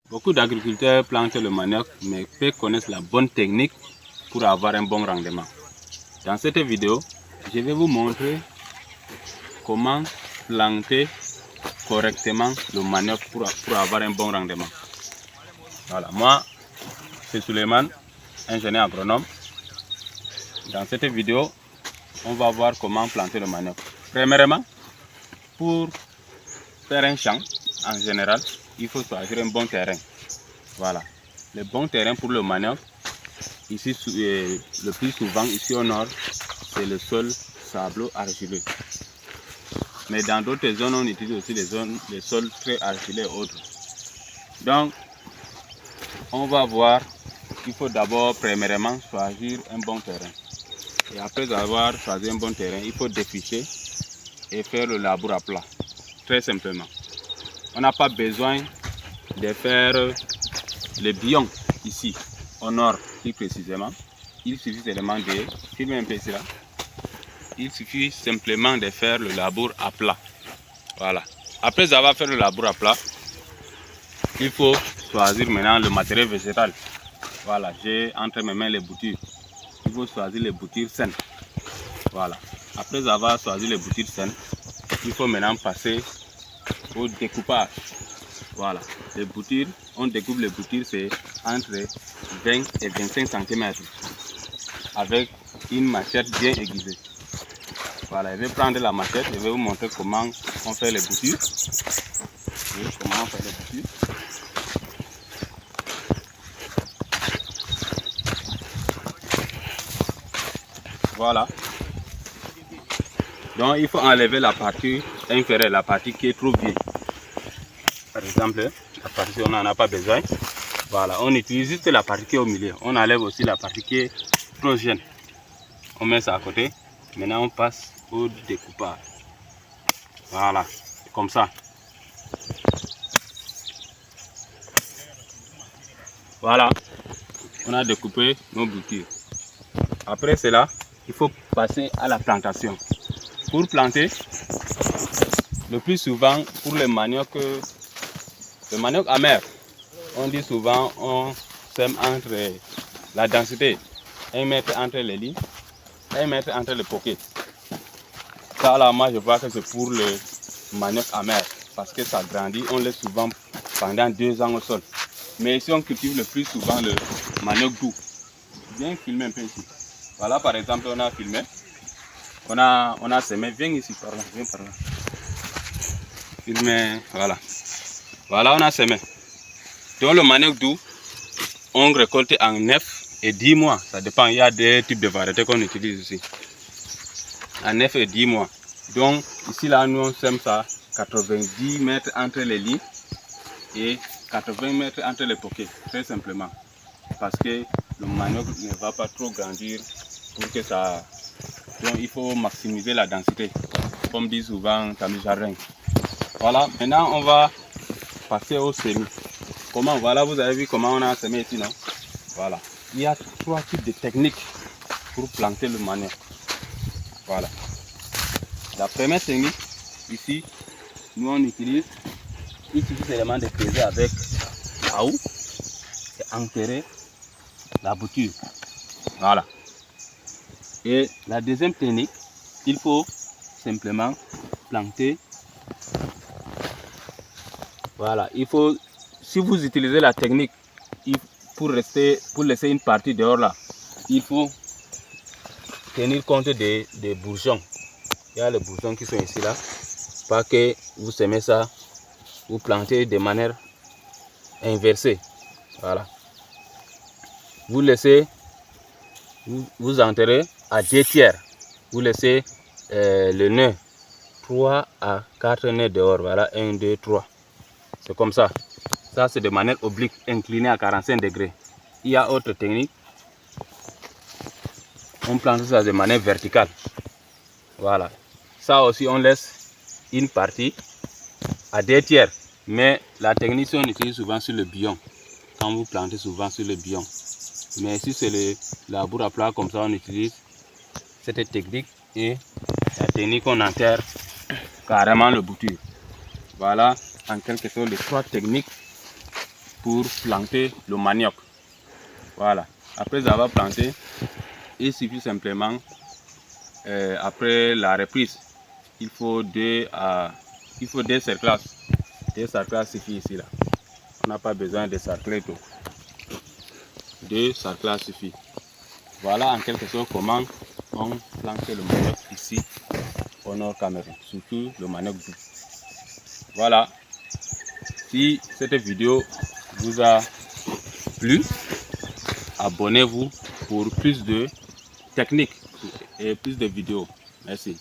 Beaucoup d'agriculteurs plantent le manioc, mais peu connaissent la bonne technique pour avoir un bon rendement. Dans cette vidéo, je vais vous montrer comment planter correctement le manioc pour avoir un bon rendement. Voilà, moi, c'est Suleiman, ingénieur agronome. Dans cette vidéo, on va voir comment planter le manioc. Premièrement, pour faire un champ, en général, il faut choisir un bon terrain. Voilà, le bon terrain pour le manioc, ici, le plus souvent, ici au nord, c'est le sol sableux argileux. Mais dans d'autres zones, on utilise aussi les sols très argileux et autres. Donc, on va voir qu'il faut d'abord, premièrement, choisir un bon terrain. Et après avoir choisi un bon terrain, il faut défricher et faire le labour à plat. Très simplement. On n'a pas besoin de faire le bion ici, au nord plus précisément. Il suffit seulement de filmer un peu cela. Il suffit simplement de faire le labour à plat. Voilà. Après avoir fait le labour à plat, il faut choisir maintenant le matériel végétal. Voilà, j'ai entre mes mains les boutures. Il faut choisir les boutures saines. Voilà. Après avoir choisi les boutures saines, il faut maintenant passer au découpage. Voilà. Les boutures, on découpe les boutures, c'est entre 20 et 25 cm avec une machette bien aiguisée. Voilà, je vais prendre la machette et je vais vous montrer comment on fait les boutures. Comment on fait les boutures. Voilà. Donc il faut enlever la partie inférieure, la partie qui est trop vieille. Par exemple, la partie on n'en a pas besoin. Voilà, on utilise juste la partie qui est au milieu. On enlève aussi la partie qui est trop jeune. On met ça à côté. Maintenant on passe au découpage. Voilà, comme ça. Voilà, on a découpé nos boutures. Après cela, il faut passer à la plantation. Pour planter, le plus souvent pour le manioc amer, on dit souvent on sème entre la densité 1 mètre entre les lignes, 1 mètre entre les poquets. Ça là, moi je vois que c'est pour le manioc amer parce que ça grandit, on laisse souvent pendant 2 ans au sol. Mais ici on cultive le plus souvent le manioc doux. Viens filmer un peu ici. Voilà, par exemple, on a filmé, on a semé. Viens ici, par là, viens par là. Filmer, voilà. Voilà, on a semé. Donc le manioc doux, on récolte en 9 et 10 mois. Ça dépend, il y a des types de variétés qu'on utilise ici. En 9 et 10 mois. Donc ici, là, nous on sème ça 90 mètres entre les lignes et 80 mètres entre les poquets, très simplement. Parce que le manioc ne va pas trop grandir pour que ça... Donc il faut maximiser la densité, comme dit souvent Camille Jardin. Voilà, maintenant on va passer au semis. Comment? Voilà, vous avez vu comment on a semé ici, non? Voilà. Il y a 3 types de techniques pour planter le manioc. Voilà. La première technique, ici, nous on utilise, il suffit seulement de creuser avec la houe et enterrer la bouture. Voilà. Et la deuxième technique, il faut simplement planter. Voilà, il faut, si vous utilisez la technique pour laisser une partie dehors là, il faut tenir compte des bourgeons. Il y a les bourgeons qui sont ici là. Pas que vous semez ça, vous plantez de manière inversée. Voilà. Vous laissez, vous enterrez à 2 tiers. Vous laissez le nœud 3 à 4 nœuds dehors. Voilà, 1, 2, 3. C'est comme ça. Ça, c'est de manière oblique, inclinée à 45 degrés. Il y a autre technique. On plante ça de manière verticale. Voilà. Ça aussi, on laisse une partie à 2 tiers. Mais la technique, on utilise souvent sur le bion. Quand vous plantez souvent sur le bion. Mais si c'est le labour à plat, comme ça, on utilise cette technique. Et la technique, on enterre carrément le bouture. Voilà, en quelque sorte, les 3 techniques pour planter le manioc. Voilà. Après avoir planté, il suffit simplement, après la reprise, il faut deux cerclages. Deux cerclages suffit ici là. On n'a pas besoin de cercler tout. Deux cerclages suffit. Voilà en quelque sorte comment on plante le manioc ici au nord Cameroun, surtout le manioc doux. Voilà. Si cette vidéo vous a plu, abonnez-vous pour plus de techniques et plus de vidéos. Merci.